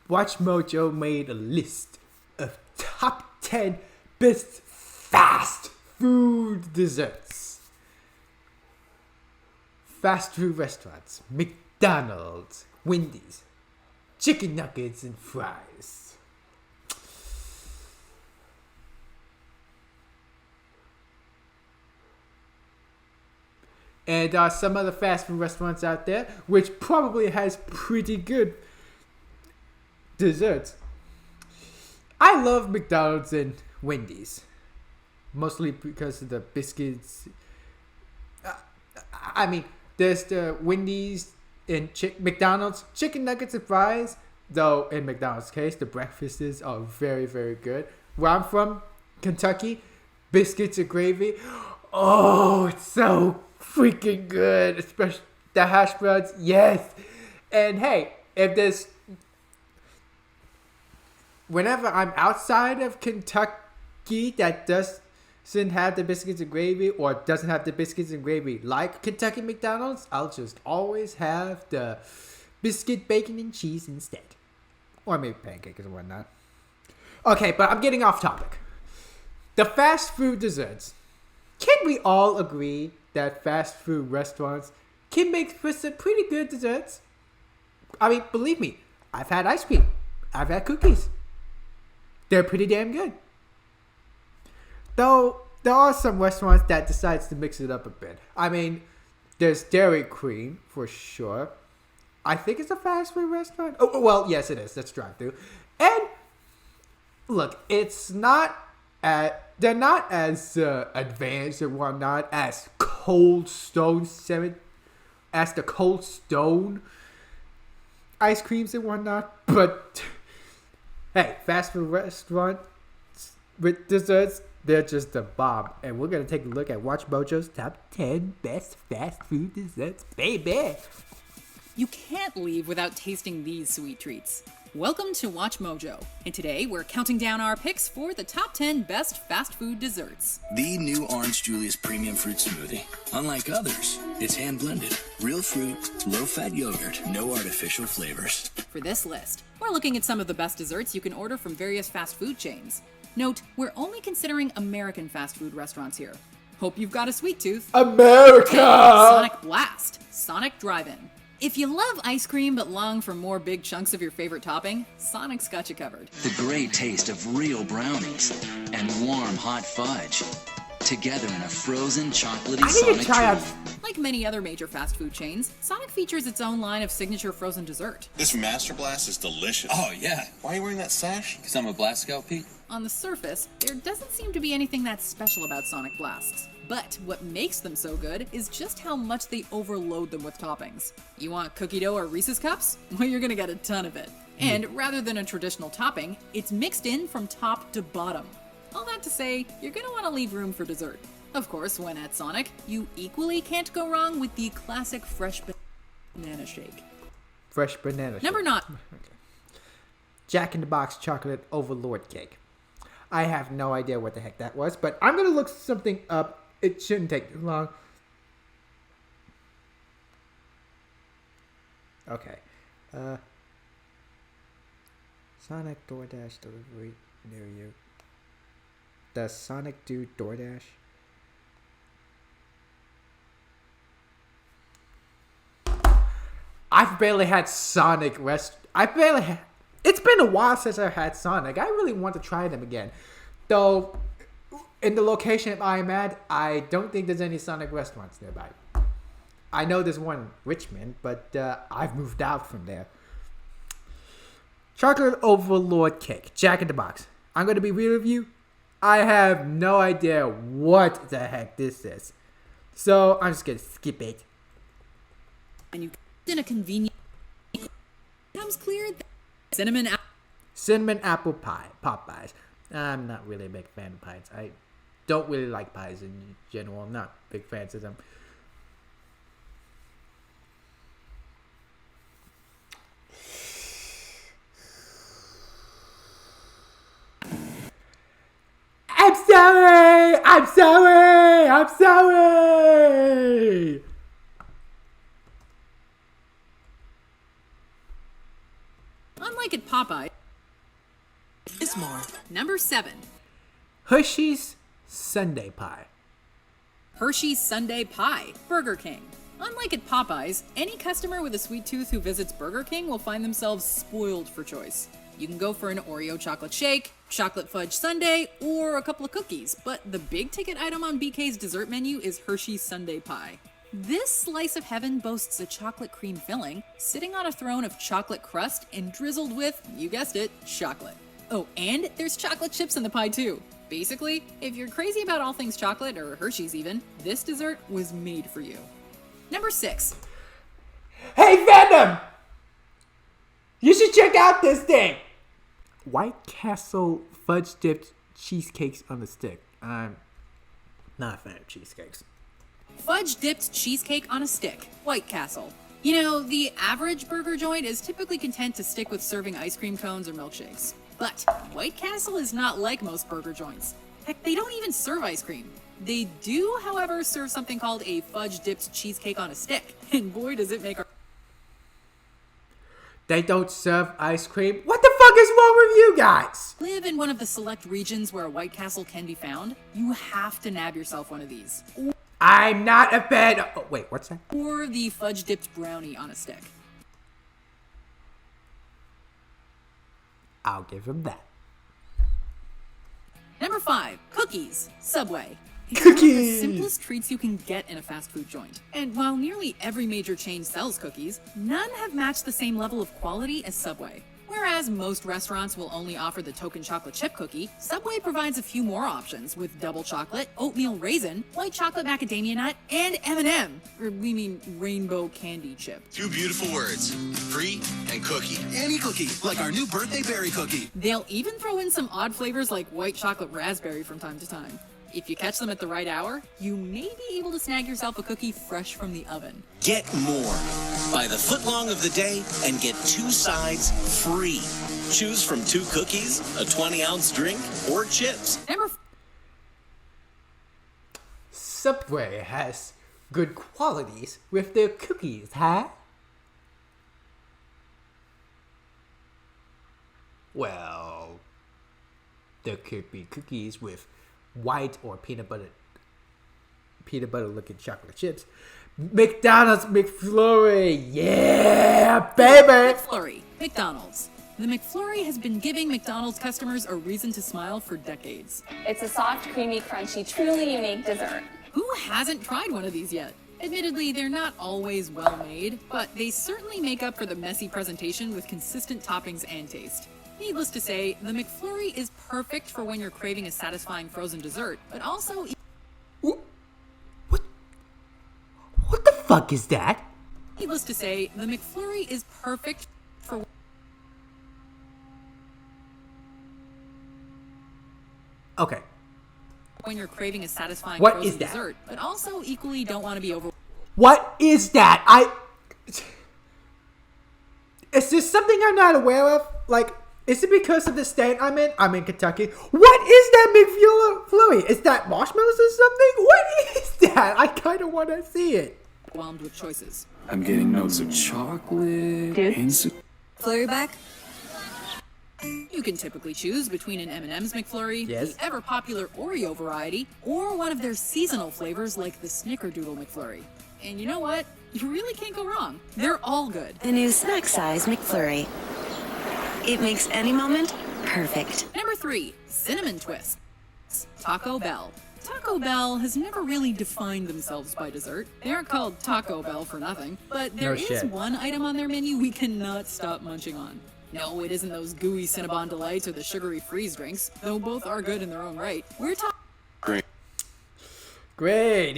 WatchMojo made a list of top 10 best fast food desserts. Fast food restaurants: McDonald's, Wendy's, chicken nuggets, and fries. And there are some other fast food restaurants out there which probably has pretty good desserts. I love McDonald's and Wendy's, mostly because of the biscuits. There's the Wendy's and McDonald's chicken nuggets and fries. Though in McDonald's case, the breakfasts are very, very good. Where I'm from, Kentucky, biscuits and gravy. Oh, it's so freaking good. Especially the hash browns. Yes. And hey, if there's... Whenever I'm outside of Kentucky that doesn't have the biscuits and gravy, or doesn't have the biscuits and gravy like Kentucky McDonald's, I'll just always have the biscuit, bacon, and cheese instead. Or maybe pancakes and whatnot. Okay, but I'm getting off topic. The fast food desserts. Can we all agree that fast food restaurants can make for some pretty good desserts? I mean, believe me, I've had ice cream. I've had cookies. They're pretty damn good. Though, there are some restaurants that decides to mix it up a bit. I mean, there's Dairy Queen, for sure. I think it's a fast food restaurant. Oh, well, yes, it is. That's drive-through. And, look, it's not... they're not as advanced and whatnot as Cold Stone as the Cold Stone ice creams and whatnot. But, hey, fast food restaurants with desserts, they're just a bomb. And we're going to take a look at WatchMojo's top 10 best fast food desserts, baby. You can't leave without tasting these sweet treats. Welcome to WatchMojo, and today we're counting down our picks for the top 10 best fast food desserts. The new Orange Julius Premium Fruit Smoothie. Unlike others, it's hand-blended, real fruit, low-fat yogurt, no artificial flavors. For this list, we're looking at some of the best desserts you can order from various fast food chains. Note, we're only considering American fast food restaurants here. Hope you've got a sweet tooth. America! Sonic Blast, Sonic Drive-In. If you love ice cream but long for more big chunks of your favorite topping, Sonic's got you covered. The great taste of real brownies and warm hot fudge. Together in a frozen chocolatey Sonic treat. Like many other major fast food chains, Sonic features its own line of signature frozen dessert. This Master Blast is delicious. Oh, yeah. Why are you wearing that sash? Because I'm a Blast Scout, Pete. On the surface, there doesn't seem to be anything that special about Sonic Blasts. But what makes them so good is just how much they overload them with toppings. You want cookie dough or Reese's Cups? Well, you're gonna get a ton of it. And rather than a traditional topping, it's mixed in from top to bottom. All that to say, you're gonna want to leave room for dessert. Of course, when at Sonic, you equally can't go wrong with the classic fresh banana shake. Fresh banana shake. Number 9. Jack in the Box chocolate overlord cake. I have no idea what the heck that was, but I'm gonna look something up. It shouldn't take too long. Okay. Sonic DoorDash delivery near you. Does Sonic do DoorDash? I've barely had Sonic It's been a while since I've had Sonic. I really want to try them again. Though, in the location I'm at, I don't think there's any Sonic restaurants nearby. I know there's one in Richmond, but I've moved out from there. Chocolate Overlord Cake, Jack in the Box. I'm going to be real with you. I have no idea what the heck this is. So, I'm just going to skip it. And you in a convenient... Comes clear that Cinnamon apple pie, Popeyes. I'm not really a big fan of pies. I don't really like pies in general. I'm not big fans of them. I'm sorry! I'm sorry! I'm sorry! Unlike at Popeye, It's more. Number 7. Hershey's Sundae Pie. Hershey's Sundae Pie, Burger King. Unlike at Popeyes, any customer with a sweet tooth who visits Burger King will find themselves spoiled for choice. You can go for an Oreo chocolate shake, chocolate fudge sundae, or a couple of cookies, but the big ticket item on BK's dessert menu is Hershey's Sundae Pie. This slice of heaven boasts a chocolate cream filling, sitting on a throne of chocolate crust and drizzled with, you guessed it, chocolate. Oh, and there's chocolate chips in the pie too. Basically, if you're crazy about all things chocolate, or Hershey's even, this dessert was made for you. Number 6. Hey, Venom! You should check out this thing! White Castle fudge dipped cheesecakes on the stick. I'm not a fan of cheesecakes. Fudge dipped cheesecake on a stick, White Castle. You know, the average burger joint is typically content to stick with serving ice cream cones or milkshakes. But White Castle is not like most burger joints. Heck, they don't even serve ice cream. They do, however, serve something called a fudge dipped cheesecake on a stick. And boy, does it make our... They don't serve ice cream? What the fuck is wrong with you guys? Live in one of the select regions where a White Castle can be found, you have to nab yourself one of these. I'm not a fan of... Oh, wait, what's that? Or the fudge dipped brownie on a stick. I'll give him that. Number 5, cookies, Subway. It's one of the Cookies! simplest treats you can get in a fast food joint. And while nearly every major chain sells cookies, none have matched the same level of quality as Subway. Whereas most restaurants will only offer the token chocolate chip cookie, Subway provides a few more options with double chocolate, oatmeal raisin, white chocolate macadamia nut, and M&M, or we mean rainbow candy chip. 2 beautiful words. Free and cookie. Any cookie, like our new birthday berry cookie. They'll even throw in some odd flavors like white chocolate raspberry from time to time. If you catch them at the right hour, you may be able to snag yourself a cookie fresh from the oven. Get more. Buy the footlong of the day and get 2 sides free. Choose from 2 cookies, a 20-ounce drink, or chips. Subway has good qualities with their cookies, huh? Well, there could be cookies with white or peanut butter looking chocolate chips. McDonald's McFlurry, yeah, baby! McFlurry, McDonald's. The McFlurry has been giving McDonald's customers a reason to smile for decades. It's a soft, creamy, crunchy, truly unique dessert. Who hasn't tried one of these yet? Admittedly, they're not always well made, but they certainly make up for the messy presentation with consistent toppings and taste. Needless to say, the McFlurry is perfect for when you're craving a satisfying frozen dessert, but also... What the fuck is that? Needless to say, the McFlurry is perfect for... Okay. when you're craving a satisfying What frozen is that? dessert, but also equally don't want to be over... What is that? Is this something I'm not aware of? Like, is it because of the state I'm in? I'm in Kentucky. What is that McFlurry? Is that marshmallows or something? What is that? I kind of want to see it. overwhelmed with choices. I'm getting notes of chocolate. Flurry back? You can typically choose between an M&M's McFlurry, Yes. the ever-popular Oreo variety, or one of their seasonal flavors like the Snickerdoodle McFlurry. And you know what? You really can't go wrong. They're all good. The new snack size McFlurry. It makes any moment perfect. Number 3, Cinnamon Twists. Taco Bell. Taco Bell has never really defined themselves by dessert. They aren't called Taco Bell for nothing, but there No is shit. one item on their menu we cannot stop munching on. No, it isn't those gooey Cinnabon Delights or the sugary freeze drinks, though both are good in their own right. We're talking Great.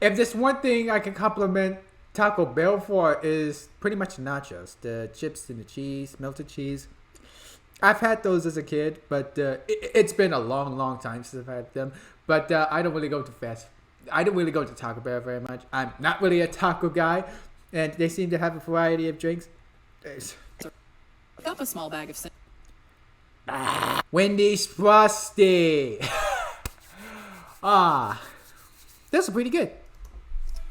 If there's one thing I can compliment Taco Bell for is pretty much nachos. The chips and the cheese, melted cheese. I've had those as a kid, but it's been a long, long time since I've had them. But I don't really go to Taco Bell very much. I'm not really a taco guy, and they seem to have a variety of drinks. up a small bag of Wendy's Frosty. Those are pretty good.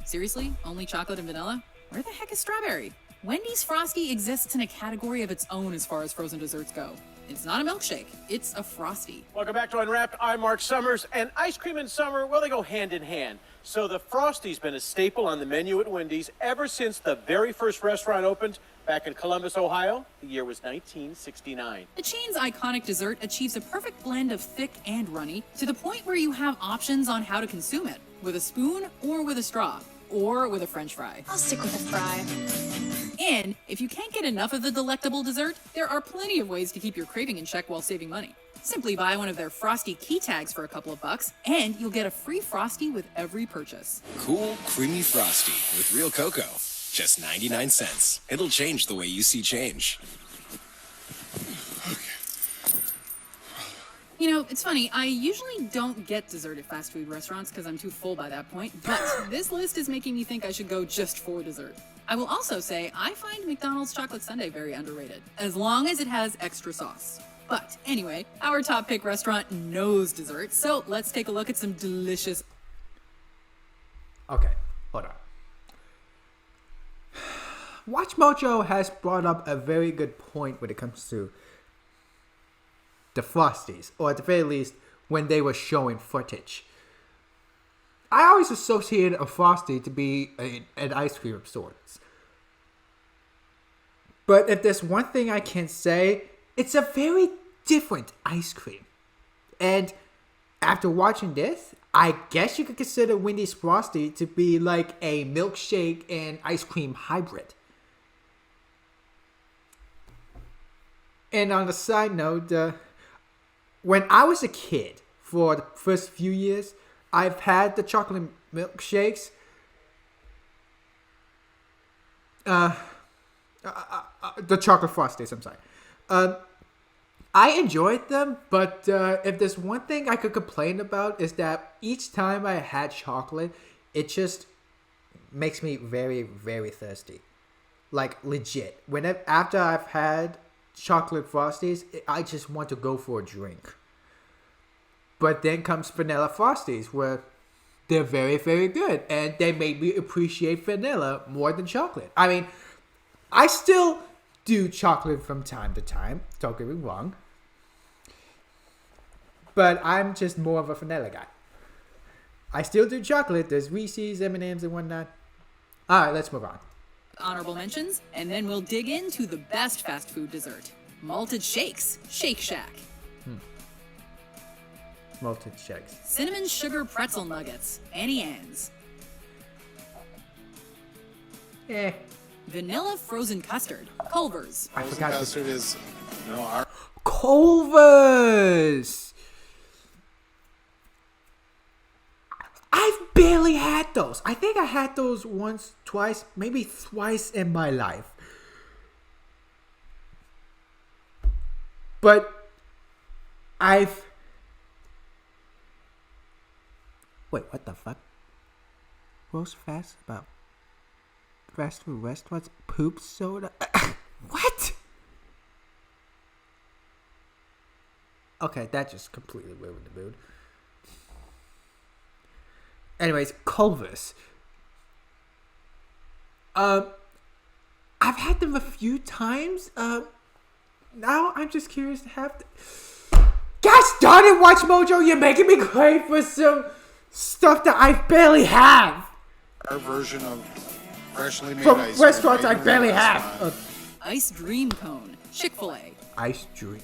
Seriously? Only chocolate and vanilla? Where the heck is strawberry? Wendy's Frosty exists in a category of its own as far as frozen desserts go. It's not a milkshake, it's a Frosty. Welcome back to Unwrapped. I'm Mark Summers, and ice cream and summer, well, they go hand in hand. So the Frosty's been a staple on the menu at Wendy's ever since the very first restaurant opened back in Columbus, Ohio. The year was 1969. The chain's iconic dessert achieves a perfect blend of thick and runny, to the point where you have options on how to consume it, with a spoon or with a straw, or with a French fry. I'll stick with a fry. And if you can't get enough of the delectable dessert, there are plenty of ways to keep your craving in check while saving money. Simply buy one of their Frosty key tags for a couple of bucks, and you'll get a free Frosty with every purchase. Cool, creamy Frosty with real cocoa. Just 99 cents. It'll change the way you see change. You know, it's funny, I usually don't get dessert at fast food restaurants because I'm too full by that point, but this list is making me think I should go just for dessert. I will also say I find McDonald's chocolate sundae very underrated, as long as it has extra sauce. But anyway, our top pick restaurant knows dessert, so let's take a look at some delicious... Okay, hold on. WatchMojo has brought up a very good point when it comes to the Frosties, or at the very least, when they were showing footage. I always associated a Frosty to be an ice cream of sorts. But if there's one thing I can say, it's a very different ice cream. And after watching this, I guess you could consider Wendy's Frosty to be like a milkshake and ice cream hybrid. And on the side note, when I was a kid, for the first few years, I've had the chocolate milkshakes. The chocolate Frosties, I'm sorry. I enjoyed them, but if there's one thing I could complain about is that each time I had chocolate, it just makes me very, very thirsty. Like, legit. After I've had chocolate Frosties, I just want to go for a drink. But then comes vanilla Frosties, where they're very, very good, and they made me appreciate vanilla more than chocolate. I mean, I still do chocolate from time to time, don't get me wrong, but I'm just more of a vanilla guy. I still do chocolate. There's Reese's, M&M's, and whatnot. Alright, let's move on. Honorable mentions, and then we'll dig into the best fast food dessert. Malted shakes, Shake Shack. Malted shakes. Cinnamon sugar pretzel nuggets, Annie Ann's. Vanilla frozen custard, Culver's. I forgot Custard is, our Culver's! I've barely had those. I think I had those once, twice, maybe thrice in my life. But Wait, what the fuck? Roast fast about fast food restaurants? Poop soda? What? Okay, that just completely ruined the mood. Anyways, Culver's. I've had them a few times. Now I'm just curious to have Gosh darn it, WatchMojo, you're making me crave for some stuff that I barely have. Our version of freshly made From ice cream. restaurants I barely have. Ice Dream Cone, Chick-fil-A. Ice drink.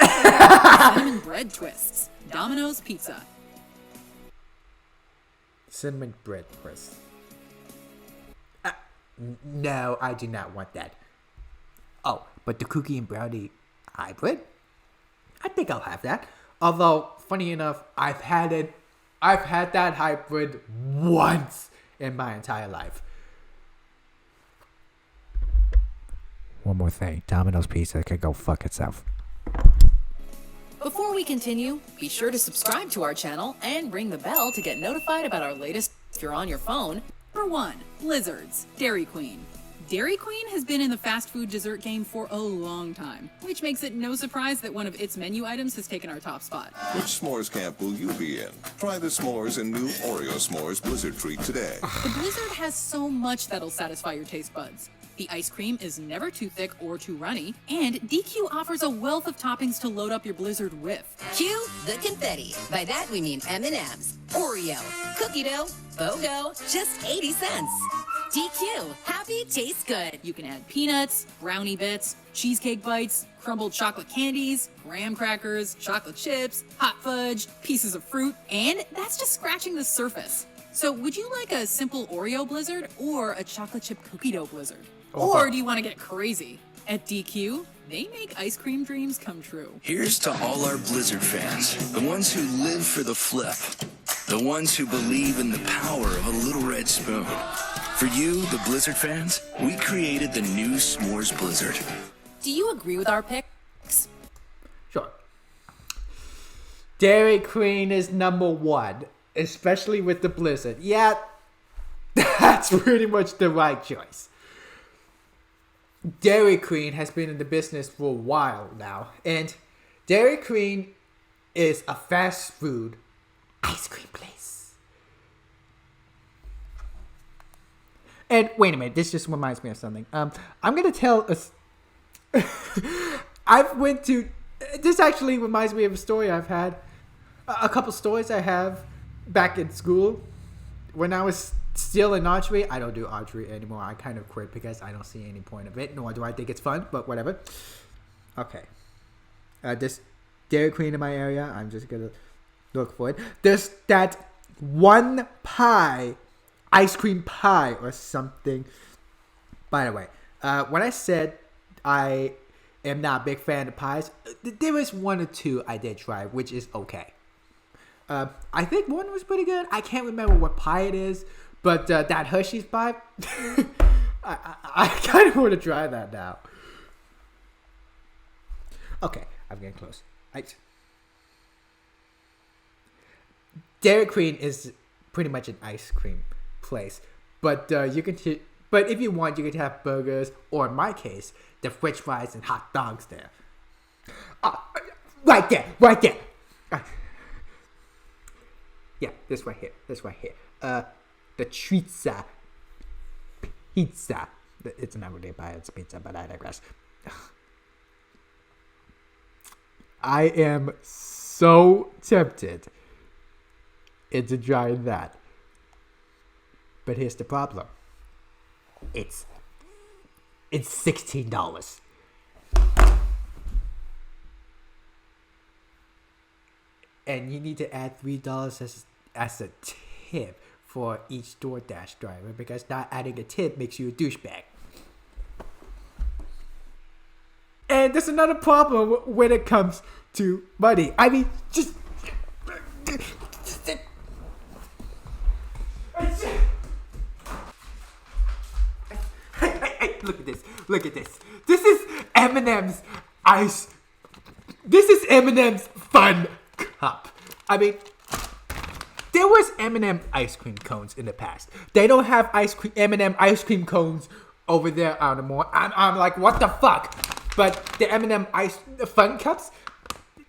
Cinnamon bread twists, Domino's Pizza. Cinnamon bread twist. No, I do not want that. Oh, but the cookie and brownie hybrid? I think I'll have that. Although, funny enough, I've had that hybrid once in my entire life. One more thing. Domino's Pizza can go fuck itself. Before we continue, be sure to subscribe to our channel and ring the bell to get notified about our latest if you're on your phone. Number 1, Blizzard's Dairy Queen. Dairy Queen has been in the fast food dessert game for a long time, which makes it no surprise that one of its menu items has taken our top spot. Which s'mores camp will you be in? Try the s'mores and new Oreo s'mores Blizzard treat today. The Blizzard has so much that'll satisfy your taste buds. The ice cream is never too thick or too runny, and DQ offers a wealth of toppings to load up your Blizzard with. Cue the confetti. By that we mean M&M's, Oreo, cookie dough, BOGO, just 80 cents. DQ, happy tastes good. You can add peanuts, brownie bits, cheesecake bites, crumbled chocolate candies, graham crackers, chocolate chips, hot fudge, pieces of fruit, and that's just scratching the surface. So would you like a simple Oreo Blizzard or a chocolate chip cookie dough Blizzard? Or do you want to get crazy? At DQ, they make ice cream dreams come true. Here's to all our Blizzard fans, the ones who live for the flip, the ones who believe in the power of a little red spoon. For you, the Blizzard fans, we created the new S'mores Blizzard. Do you agree with our picks? Sure. Dairy Queen is number one, especially with the Blizzard. Yeah, that's pretty much the right choice. Dairy Queen has been in the business for a while now, and Dairy Queen is a fast food ice cream place. And wait a minute, this just reminds me of something. I'm gonna tell us. This actually reminds me of a story I've had. A couple stories I have back in school when I was still in archery. I don't do archery anymore. I kind of quit because I don't see any point of it, nor do I think it's fun, but whatever. Okay. This Dairy Queen in my area, I'm just gonna look for it. There's that one pie, ice cream pie or something. By the way, when I said I am not a big fan of pies, there was one or two I did try, which is okay. I think one was pretty good. I can't remember what pie it is, but that Hershey's pie, I kind of want to try that now. Okay, I'm getting close. Dairy Queen is pretty much an ice cream place, but but if you want, you can have burgers, or in my case, the French fries and hot dogs there. Right there. Yeah, this right here. The Trizza pizza. It's not really a it's pizza, but I digress. I am so tempted into trying that. But here's the problem. It's $16. And you need to add $3 as a tip for each DoorDash driver, because not adding a tip makes you a douchebag. And there's another problem when it comes to money. I mean, just look at this. This is M&M's ice. This is M&M's fun cup. I mean, there was M&M ice cream cones in the past. They don't have M&M ice cream cones over there anymore. I'm like, what the fuck? But the M&M fun cups,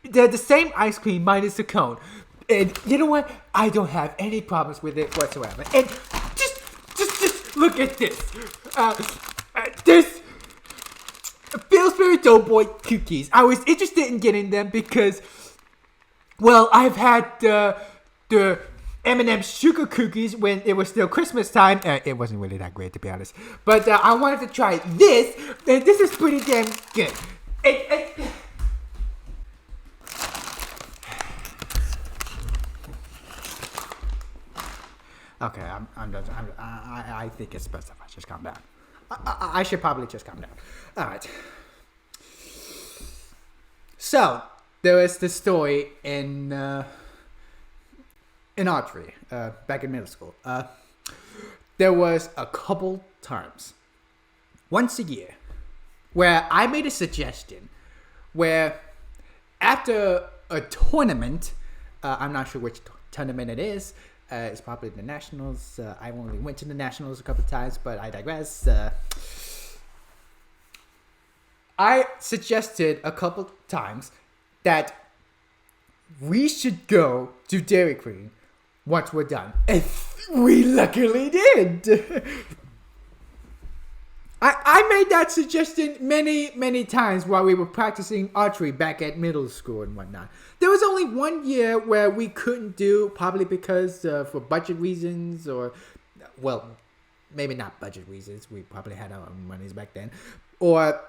they're the same ice cream minus the cone. And you know what? I don't have any problems with it whatsoever. And just look at this. This Pillsbury Doughboy cookies. I was interested in getting them because, well, I've had the M&M sugar cookies when it was still Christmas time. It wasn't really that great, to be honest. But I wanted to try this, and this is pretty damn good. Okay, I'm done. I think it's best if I just calm down. I should probably just calm down. All right. So there was this story in archery back in middle school. There was a couple times, once a year, where I made a suggestion where after a tournament, I'm not sure which tournament it is. It's probably the Nationals. I only went to the Nationals a couple of times, but I digress. I suggested a couple times that we should go to Dairy Queen once we're done. And we luckily did. I made that suggestion many times while we were practicing archery back at middle school and whatnot. There was only one year where we couldn't do, probably because for budget reasons or, well, maybe not budget reasons. We probably had our own monies back then. Or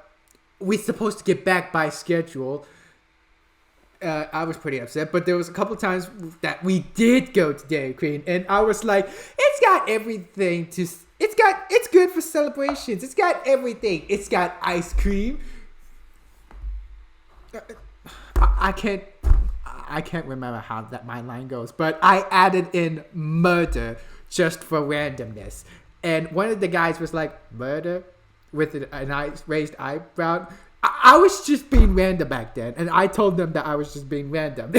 we're supposed to get back by schedule. I was pretty upset, but there was a couple times that we did go to Dairy Queen, and I was like, it's got everything to... It's good for celebrations. It's got everything. It's got ice cream. I can't remember how that my line goes, but I added in murder just for randomness. And one of the guys was like, murder? With an raised eyebrow. I was just being random back then, and I told them that I was just being random.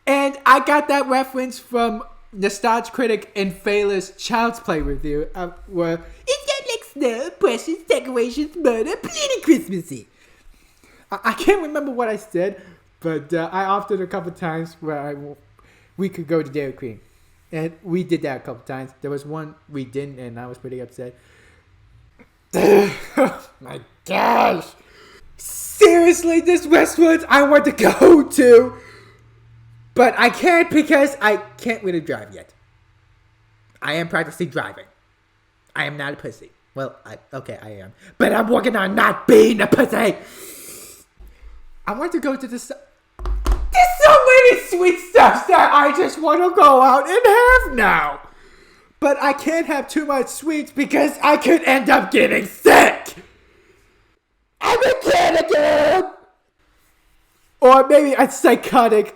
And I got that reference from Nostalgia Critic and Failer's Child's Play review, where it's got like snow, precious decorations, murder, plenty Christmassy. I can't remember what I said, but I opted a couple times where we could go to Dairy Queen. And we did that a couple times. There was one we didn't, and I was pretty upset. Oh my gosh. Seriously, this restaurant I want to go to. But I can't because I can't really drive yet. I am practicing driving. I am not a pussy. Well, I am. But I'm working on not being a pussy. I want to go to the... There's so many sweet stuff that I just want to go out and have now. But I can't have too much sweets because I could end up getting sick. I'm a kid again. Or maybe I'm psychotic.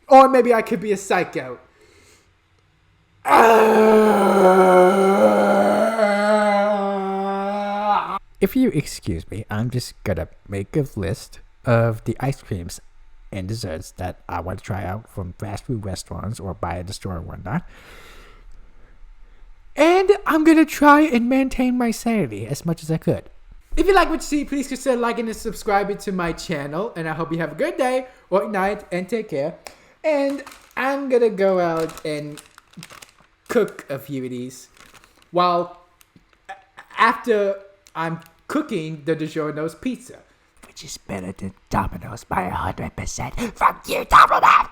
Or maybe I could be a psycho. If you excuse me, I'm just gonna make a list of the ice creams and desserts that I want to try out from fast food restaurants or buy at the store or whatnot. And I'm gonna try and maintain my sanity as much as I could. If you like what you see, please consider liking and subscribing to my channel. And I hope you have a good day or night and take care. And I'm gonna go out and cook a few of these while after I'm cooking the DiGiorno's pizza, which is better than Domino's by 100%. Fuck you, Domino's!